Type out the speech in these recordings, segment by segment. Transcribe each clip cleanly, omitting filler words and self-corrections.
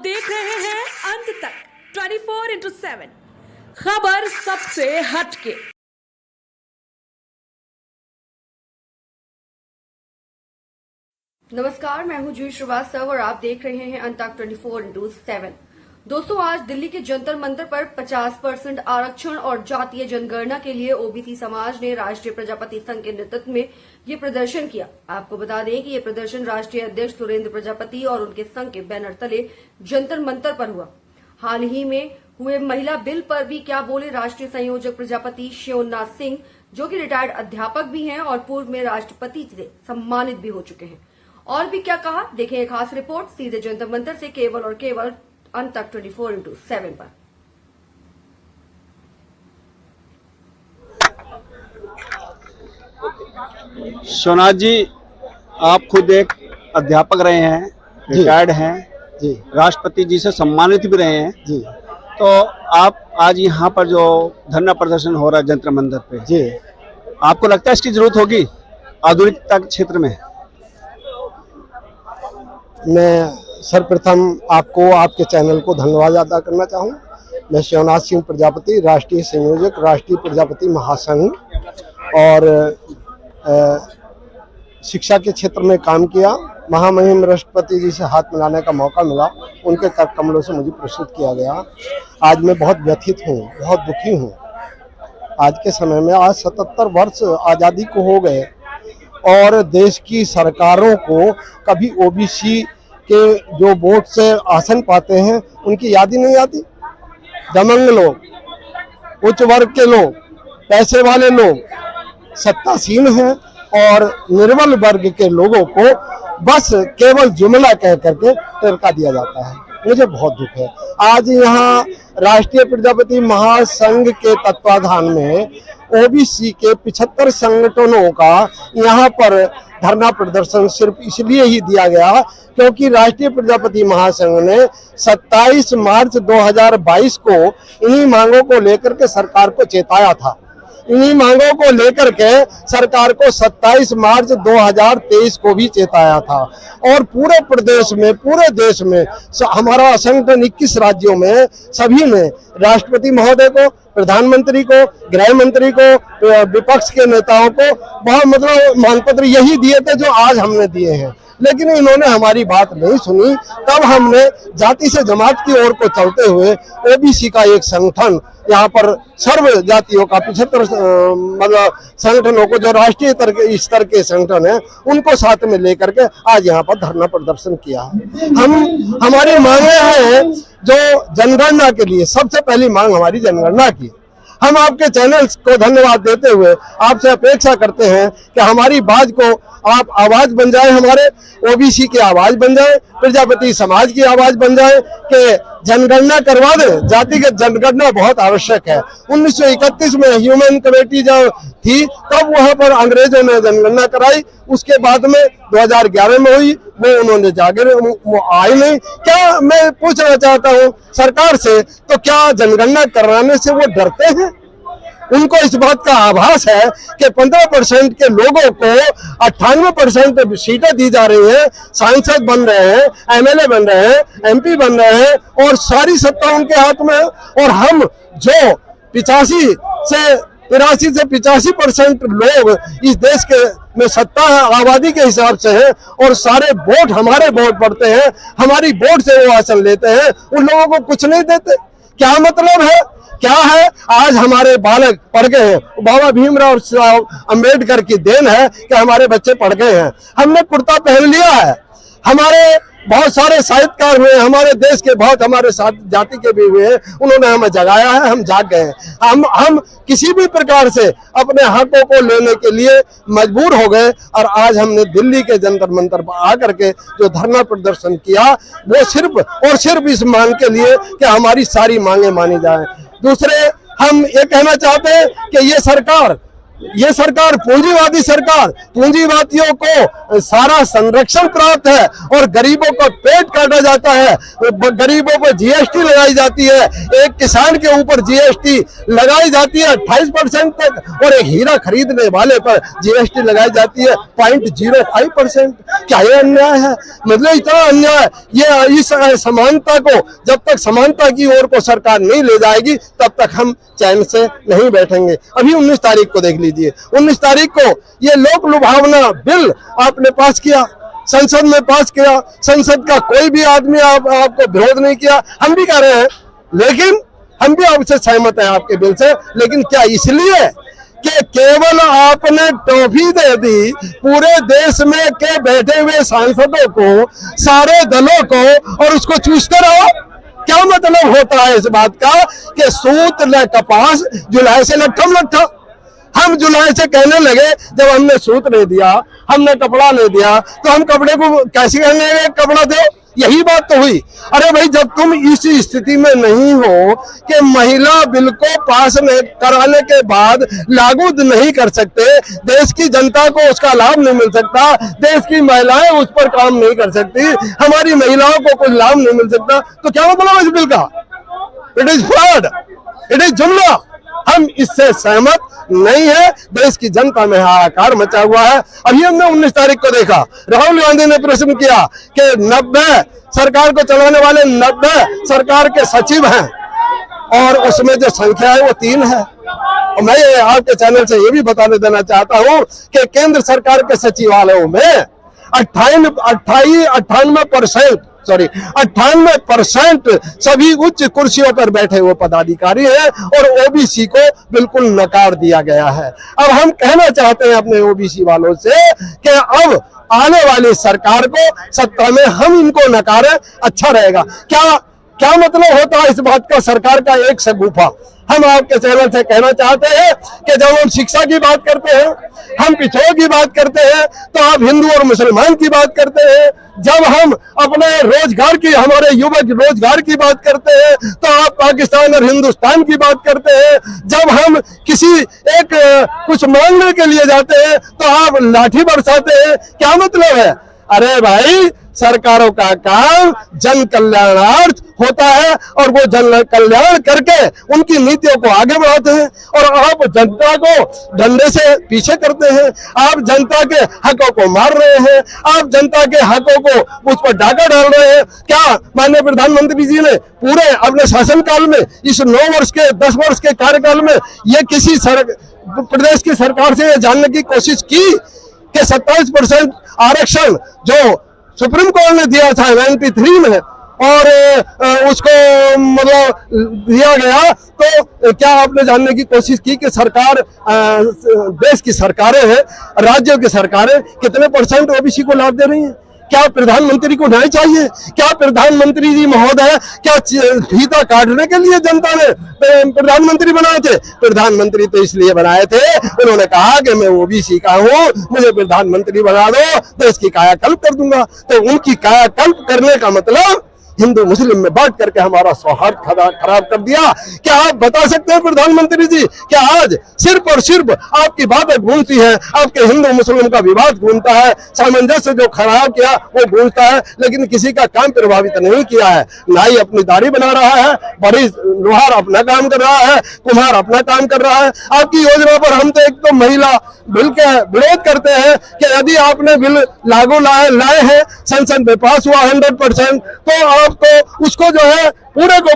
देख रहे हैं अंत तक 24/7 खबर सबसे हटके। नमस्कार, मैं हूं जूही श्रीवास्तव और आप देख रहे हैं अंत तक 24/7। दोस्तों, आज दिल्ली के जंतर मंतर पर 50% आरक्षण और जातीय जनगणना के लिए ओबीसी समाज ने राष्ट्रीय प्रजापति संघ के नेतृत्व में ये प्रदर्शन किया। आपको बता दें कि ये प्रदर्शन राष्ट्रीय अध्यक्ष सुरेंद्र प्रजापति और उनके संघ के बैनर तले जंतर मंतर पर हुआ। हाल ही में हुए महिला बिल पर भी क्या बोले राष्ट्रीय संयोजक प्रजापति शिवनाथ सिंह, जो कि रिटायर्ड अध्यापक भी हैं और पूर्व में राष्ट्रपति से सम्मानित भी हो चुके हैं। और भी क्या कहा, देखें एक खास रिपोर्ट सीधे जंतर मंतर से केवल और केवल अंत तक 24/7 पर। शिवनाथ जी, आप खुद एक अध्यापक रहे हैं, रिटायर्ड हैं जी, राष्ट्रपति जी से सम्मानित भी रहे हैं जी, तो आप आज यहाँ पर जो धरना प्रदर्शन हो रहा है जंतर मंतर पे, जी, आपको लगता है इसकी जरूरत होगी आधुनिकता के क्षेत्र में? मैं सर्वप्रथम आपको, आपके चैनल को धन्यवाद अदा करना चाहूँ। मैं शिवनाथ सिंह प्रजापति, राष्ट्रीय संयोजक राष्ट्रीय प्रजापति महासंघ, और शिक्षा के क्षेत्र में काम किया। महामहिम राष्ट्रपति जी से हाथ मिलाने का मौका मिला, उनके कर कमलों से मुझे पुरस्कृत किया गया। आज मैं बहुत व्यथित हूँ, बहुत दुखी हूँ। आज के समय में आज 77 वर्ष आज़ादी को हो गए और देश की सरकारों को कभी ओबीसी के जो वोट से आसन पाते हैं उनकी याद ही नहीं आती। दमंग लोग, उच्च वर्ग के लोग, पैसे वाले लोग सत्तासीन हैं और निर्बल वर्ग के लोगों को बस केवल जुमला कह करके टिरका दिया जाता है। मुझे बहुत दुख है। आज यहाँ राष्ट्रीय प्रजापति महासंघ के तत्वाधान में ओबीसी के 75 संगठनों का यहाँ पर धरना प्रदर्शन सिर्फ इसलिए ही दिया गया क्योंकि राष्ट्रीय प्रजापति महासंघ ने 27 मार्च 2022 को इन्हीं मांगों को लेकर के सरकार को चेताया था। इन्हीं मांगों को लेकर के सरकार को 27 मार्च 2023 को भी चेताया था और पूरे प्रदेश में, पूरे देश में हमारा संगठन 21 राज्यों में सभी ने राष्ट्रपति महोदय को, प्रधानमंत्री को, गृह मंत्री को, विपक्ष के नेताओं को बहुत मांग पत्र यही दिए थे जो आज हमने दिए हैं, लेकिन इन्होंने हमारी बात नहीं सुनी। तब हमने जाति से जमात की ओर को चलते हुए ओबीसी का एक संगठन यहाँ पर सर्व जातियों का 75 मतलब संगठनों को जो राष्ट्रीय स्तर के संगठन है उनको साथ में लेकर के आज यहाँ पर धरना प्रदर्शन किया है। हमारी मांगे हैं जो जनगणना के लिए, सबसे पहली मांग हमारी जनगणना की। हम आपके चैनल को धन्यवाद देते हुए आपसे अपेक्षा करते हैं कि हमारी बात को आप आवाज बन जाए, हमारे ओबीसी की आवाज बन जाए, प्रजापति समाज की आवाज बन जाए कि जनगणना करवा दें। जातिगत जनगणना बहुत आवश्यक है। 1931 में ह्यूमन कमेटी जब थी तब वहां पर अंग्रेजों ने जनगणना कराई, उसके बाद में 2011 में हुई, वो उन्होंने जाकर वो आई नहीं। क्या मैं पूछना चाहता हूँ सरकार से, तो क्या जनगणना कराने से वो डरते हैं? उनको इस बात का आभास है कि 15% के लोगों को 98% सीटें दी जा रही हैं, सांसद बन रहे हैं, एमएलए बन रहे हैं, एमपी बन रहे हैं और सारी सत्ता उनके हाथ में है। और हम जो 85 से 85% लोग इस देश के में सत्ता आबादी के हिसाब से है और सारे वोट हमारे वोट पड़ते हैं, हमारी वोट से वो आसन लेते हैं, उन लोगों को कुछ नहीं देते। क्या मतलब है? क्या है? आज हमारे बालक पढ़ गए हैं। बाबा भीमराव अंबेडकर की देन है कि हमारे बच्चे पढ़ गए हैं। हमने कुर्ता पहन लिया है। हमारे बहुत सारे साहित्यकार हुए, हमारे देश के बहुत हमारे साथ जाति के भी हुए हैं, उन्होंने हमें जगाया है, हम जाग गए हैं। हम किसी भी प्रकार से अपने हकों को लेने के लिए मजबूर हो गए और आज हमने दिल्ली के जंतर मंतर पर आकर के जो धरना प्रदर्शन किया वो सिर्फ और सिर्फ इस मांग के लिए कि हमारी सारी मांगे मानी जाए। दूसरे, हम ये कहना चाहते हैं कि ये सरकार ये सरकार पूंजीवादी सरकार, पूंजीवादियों को सारा संरक्षण प्राप्त है और गरीबों को पेट काटा जाता है, गरीबों पर जीएसटी लगाई जाती है, एक किसान के ऊपर जीएसटी लगाई जाती है 28% तक और एक हीरा खरीदने वाले पर जीएसटी लगाई जाती है 0.05%। क्या ये अन्याय है? मतलब इतना अन्याय, ये इस समानता को, जब तक समानता की ओर को सरकार नहीं ले जाएगी तब तक हम चैन से नहीं बैठेंगे। अभी 19 तारीख को देख लीजिए, 19 तारीख को ये लोक लुभावना बिल आपने पास किया, संसद में पास किया, संसद का कोई भी आदमी आपको विरोध नहीं किया, हम भी कह रहे हैं, लेकिन हम भी आपसे सहमत हैं आपके बिल से, लेकिन क्या इसलिए कि केवल आपने टॉफी दे दी पूरे देश में के बैठे हुए सांसदों को, सारे दलों को, और उसको चूसते रहो? क्या मतलब होता है इस बात का कि सूत न कपास जुलाई से लट्ठम लट्ठा। हम जुलाई से कहने लगे, जब हमने सूत नहीं दिया, हमने कपड़ा नहीं दिया, तो हम कपड़े को कैसे कहने लगे कपड़ा दो? यही बात तो हुई। अरे भाई, जब तुम इस स्थिति में नहीं हो कि महिला बिल को पास कराने के बाद लागू नहीं कर सकते, देश की जनता को उसका लाभ नहीं मिल सकता, देश की महिलाएं उस पर काम नहीं कर सकती, हमारी महिलाओं को कोई लाभ नहीं मिल सकता, तो क्या मतलब इस बिल का? It is fraud, it is जुमला। हम इससे सहमत नहीं है। देश की जनता में हाहाकार मचा हुआ है। अभी हमने 19 तारीख को देखा, राहुल गांधी ने प्रश्न किया कि 90 सरकार को चलाने वाले 90 सरकार के सचिव हैं और उसमें जो संख्या है वो 3 है। और मैं आपके चैनल से ये भी बताने देना चाहता हूं कि केंद्र सरकार के सचिवालयों में 98% सभी उच्च कुर्सियों पर बैठे हुए पदाधिकारी हैं और ओबीसी को बिल्कुल नकार दिया गया है। अब हम कहना चाहते हैं अपने ओबीसी वालों से कि अब आने वाली सरकार को सत्ता में हम इनको नकारें, अच्छा रहेगा। क्या मतलब होता है इस बात का? सरकार का एक शगुफा। हम आपके चैनल से कहना चाहते हैं कि जब हम शिक्षा की बात करते हैं, हम पिछड़ों की बात करते हैं, तो आप हिंदू और मुसलमान की बात करते हैं। जब हम अपने रोजगार की, हमारे युवक रोजगार की बात करते हैं, तो आप पाकिस्तान और हिंदुस्तान की बात करते हैं। जब हम किसी एक कुछ मांगने के लिए जाते हैं तो आप लाठी बरसाते हैं। क्या मतलब है? अरे भाई, सरकारों का काम जन कल्याणार्थ होता है और वो जन कल्याण करके उनकी नीतियों को आगे बढ़ाते हैं, और आप जनता को डंडे से पीछे करते हैं। आप जनता के हकों को मार रहे हैं, आप जनता के हकों को उस पर डाका डाल रहे हैं। क्या माननीय प्रधानमंत्री जी ने पूरे अपने शासनकाल में, इस 9 वर्ष के 10 वर्ष के कार्यकाल में, ये किसी प्रदेश की सरकार से ये जानने की कोशिश की कि 27% आरक्षण जो सुप्रीम कोर्ट ने दिया था 93 में और उसको मतलब दिया गया, तो क्या आपने जानने की कोशिश की कि सरकार, देश की सरकारें हैं, राज्यों की सरकारें कितने % ओबीसी को लाभ दे रही हैं? क्या प्रधानमंत्री को न्याय चाहिए? क्या प्रधानमंत्री जी महोदय क्या फीता काटने के लिए जनता ने प्रधानमंत्री बनाए थे? प्रधानमंत्री तो इसलिए बनाए थे, उन्होंने कहा कि मैं ओबीसी का हूं, मुझे प्रधानमंत्री बना दो, देश की कायाकल्प कर दूंगा। तो उनकी कायाकल्प करने का मतलब हिंदू मुस्लिम में बांट करके हमारा सौहार्द खराब कर दिया। क्या आप बता सकते हैं प्रधानमंत्री जी, क्या आज सिर्फ और सिर्फ आपकी बातें गूंजती है, आपके हिंदू मुस्लिम का विवाद गूंजता है, सामंजस्य जो खराब किया वो गूंजता है, लेकिन किसी का काम प्रभावित नहीं किया है। नाई अपनी दाढ़ी बना रहा है, बड़ी लोहार अपना काम कर रहा है, कुम्हार अपना काम कर रहा है। आपकी योजना पर हम तो एक तो महिला बिल के विरोध करते हैं कि यदि आपने बिल लागू लाए हैं, संसद में पास हुआ 100%, तो आपको उसको जो है पूरे को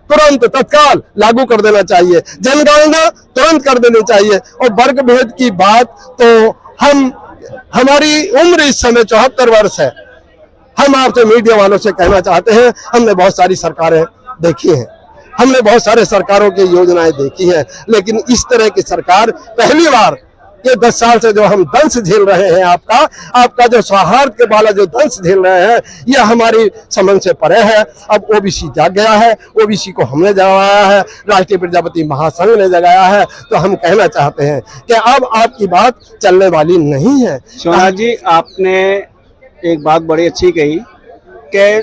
तुरंत तत्काल लागू कर देना चाहिए, जनगणना तुरंत कर देनी चाहिए। और वर्ग भेद की बात तो हमारी उम्र इस समय 74 वर्ष है। हम आपसे मीडिया वालों से कहना चाहते हैं, हमने बहुत सारी सरकारें देखी हैं, हमने बहुत सारे सरकारों की योजनाएं देखी हैं, लेकिन इस तरह की सरकार पहली बार ये 10 साल से जो हम दंश झेल रहे हैं, आपका जो सौहार्द के वाला जो दंश झेल रहे हैं, यह हमारी समझ से परे है। अब ओबीसी जाग गया है, ओबीसी को हमने जगाया है, राष्ट्रीय प्रजापति महासंघ ने जगाया है। तो हम कहना चाहते हैं कि अब आपकी बात चलने वाली नहीं है। सोनाज जी, आपने एक बात बड़ी अच्छी कही कि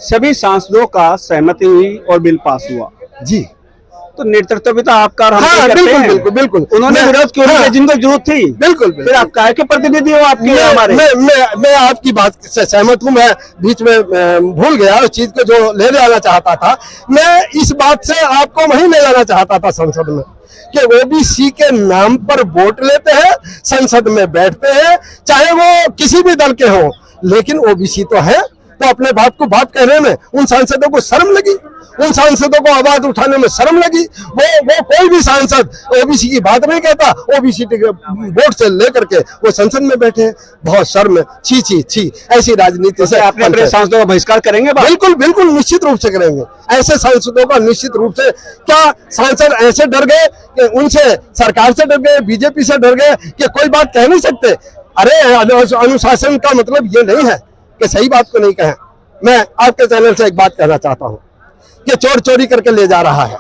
सभी सांसदों का सहमति हुई और बिल पास हुआ जी। तो नेतृत्व भी तो आपका और हम हाँ, करते बिल्कुल हैं। बिल्कुल बिल्कुल। उन्होंने विरोध क्यों नहीं किया जिनको जरूरत थी? बिल्कुल फिर आप काहे के प्रतिनिधि हो आपके हमारे? मैं आपकी बात से सहमत हूँ। मैं बीच में भूल गया उस चीज को जो ले जाना चाहता था। मैं इस बात से आपको वहीं ले जाना चाहता था संसद में कि ओबीसी के नाम पर वोट लेते हैं, संसद में बैठते हैं, चाहे वो किसी भी दल के हो, लेकिन ओबीसी तो है। तो अपने बाप को बात कहने में उन सांसदों को शर्म लगी, उन सांसदों को आवाज उठाने में शर्म लगी। वो कोई भी सांसद ओबीसी की बात नहीं कहता, ओबीसी के वोट से लेकर के वो संसद में बैठे हैं। बहुत शर्म, छी छी छी। ऐसी राजनीति से आपने अपने सांसदों का बहिष्कार करेंगे? बिल्कुल बिल्कुल, निश्चित रूप से करेंगे। ऐसे सांसदों का निश्चित रूप से। क्या सांसद ऐसे डर गए कि उनसे, सरकार से डर गए, बीजेपी से डर गए कि कोई बात कह नहीं सकते? अरे अनुशासन का मतलब ये नहीं है कि सही बात को नहीं कहें। मैं आपके चैनल से एक बात कहना चाहता हूं कि चोर चोरी करके ले जा रहा है,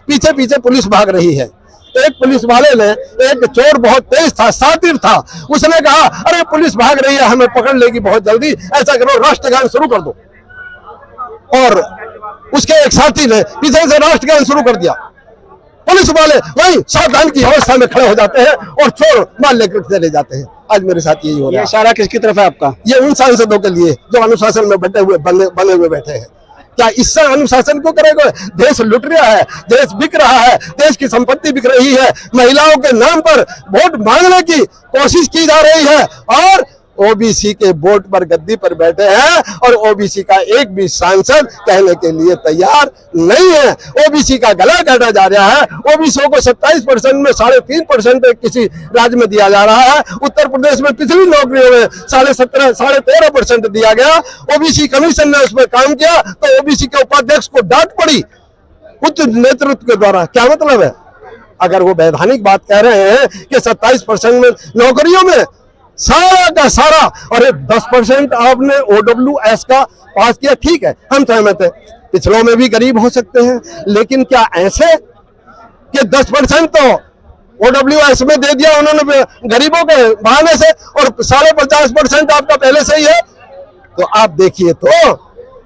पीछे पीछे पुलिस भाग रही है। एक पुलिस वाले ने, एक चोर बहुत तेज था, शातिर था, उसने कहा अरे पुलिस भाग रही है, हमें पकड़ लेगी बहुत जल्दी, ऐसा करो राष्ट्रगान शुरू कर दो। और उसके एक साथी ने पीछे से राष्ट्रगान शुरू कर दिया। पुलिस वाले वही सावधान की अवस्था में खड़े हो जाते हैं और चोर माल लेकर चले जाते हैं। आज मेरे साथ यही हो रहा है। इशारा किसकी तरफ है आपका? ये उन सांसदों के लिए जो अनुशासन में बने हुए बैठे हैं। क्या इससे अनुशासन को करेगा? देश लुट रहा है, देश बिक रहा है, देश की संपत्ति बिक रही है, महिलाओं के नाम पर वोट मांगने की कोशिश की जा रही है और ओबीसी के वोट पर गद्दी पर बैठे हैं और ओबीसी का एक भी सांसद कहने के लिए तैयार नहीं है। ओबीसी का गला काटा जा रहा है। ओबीसी को 27% में 3.5% किसी राज्य में दिया जा रहा है। उत्तर प्रदेश में पिछली नौकरियों में 13.5% दिया गया। ओबीसी कमीशन ने उसमें काम किया तो ओबीसी के उपाध्यक्ष को डांट पड़ी उच्च नेतृत्व के द्वारा। क्या मतलब है? अगर वो वैधानिक बात कह रहे हैं कि 27% में नौकरियों में सारा का सारा, और 10% आपने OWS का पास किया, ठीक है, हम सहमत हैं। पिछड़ों में भी गरीब हो सकते हैं, लेकिन क्या ऐसे कि 10% तो OWS में दे दिया उन्होंने गरीबों के बहाने से और 50% आपका पहले से ही है? तो आप देखिए तो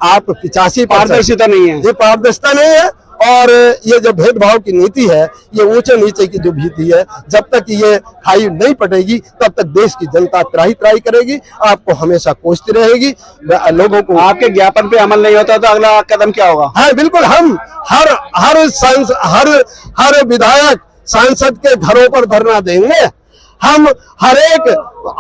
आप 85 पारदर्शिता नहीं है, ये पारदर्शिता नहीं है। और ये जो भेदभाव की नीति है, ये ऊंचे नीचे की जो भीति है, जब तक ये खाई नहीं पटेगी तब तक देश की जनता त्राही त्राही करेगी, आपको हमेशा कोसती रहेगी। लोगों को आपके ज्ञापन पे अमल नहीं होता तो अगला कदम क्या होगा? हाँ बिल्कुल, हम हर विधायक सांसद के घरों पर धरना देंगे। हम हर एक,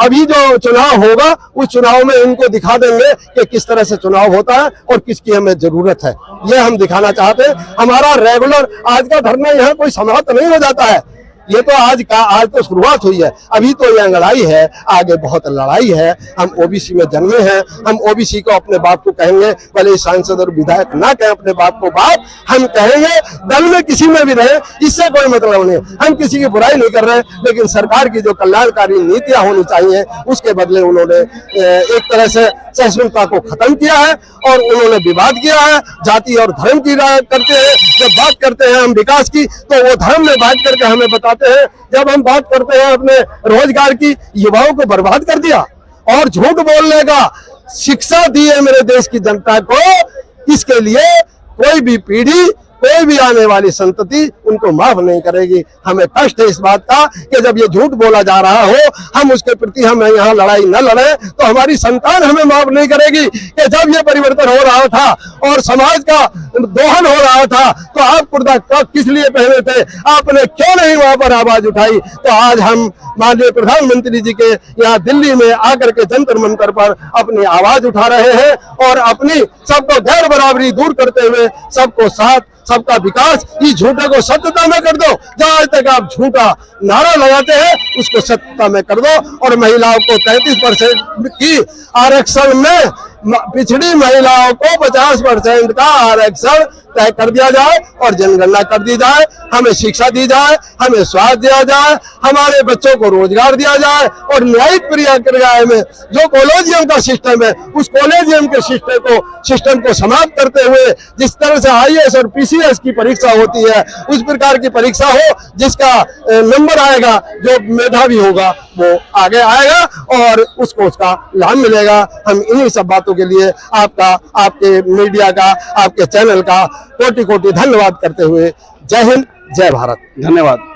अभी जो चुनाव होगा उस चुनाव में इनको दिखा देंगे कि किस तरह से चुनाव होता है और किसकी हमें जरूरत है, ये हम दिखाना चाहते हैं। हमारा रेगुलर आज का धरना यहाँ कोई समाप्त नहीं हो जाता है। ये तो आज तो शुरुआत हुई है, अभी तो ये लड़ाई है, आगे बहुत लड़ाई है। हम ओबीसी में जन्मे हैं, हम ओबीसी को अपने बाप को कहेंगे, भले सांसद और विधायक ना कहें अपने बाप को बाप, हम कहेंगे। दल में किसी में भी रहे, इससे कोई मतलब नहीं, हम किसी की बुराई नहीं कर रहे, लेकिन सरकार की जो कल्याणकारी नीतियां होनी चाहिए उसके बदले उन्होंने एक तरह से सहिष्णुता को खत्म किया है और उन्होंने विवाद किया है। जाति और धर्म की करते हैं, जब बात करते हैं हम विकास की तो वो धर्म में बात करके हमें बताते हैं, जब हम बात करते हैं अपने रोजगार की, युवाओं को बर्बाद कर दिया और झूठ बोलने का शिक्षा दी है मेरे देश की जनता को। इसके लिए कोई भी पीढ़ी, कोई भी आने वाली संतति उनको माफ नहीं करेगी। हमें कष्ट है इस बात का कि जब ये झूठ बोला जा रहा हो, हम उसके प्रति हम यहाँ लड़ाई न लड़े तो हमारी संतान हमें माफ नहीं करेगी कि जब ये परिवर्तन हो रहा था और समाज का दोहन हो रहा था तो आप कुर्ता किस लिए पहने थे, आपने क्यों नहीं वहां पर आवाज उठाई। तो आज हम माननीय प्रधानमंत्री जी के यहाँ दिल्ली में आकर के जंतर मंतर पर अपनी आवाज उठा रहे हैं और अपनी सबको गैर बराबरी दूर करते हुए सबको साथ, सबका विकास, इस झूठे को सत्यता में कर दो। जहां तक आप झूठा नारा लगाते हैं उसको सत्यता में कर दो और महिलाओं को 33% की आरक्षण में, पिछड़ी महिलाओं को 50% का आरक्षण तय कर दिया जाए और जनगणना कर दी जाए, हमें शिक्षा दी जाए, हमें स्वास्थ्य दिया जाए, हमारे बच्चों को रोजगार दिया जाए और न्यायिक प्रक्रिया में जो कॉलेजियम का सिस्टम है उस कॉलेजियम के सिस्टम को समाप्त करते हुए जिस तरह से IAS और PCS की परीक्षा होती है उस प्रकार की परीक्षा हो, जिसका नंबर आएगा, जो मेधावी होगा वो आगे आएगा और उसको उसका लाभ मिलेगा। हम इन्हीं सब बातों के लिए आपका, आपके मीडिया का, आपके चैनल का कोटि कोटि धन्यवाद करते हुए जय हिंद, जय भारत। धन्यवाद।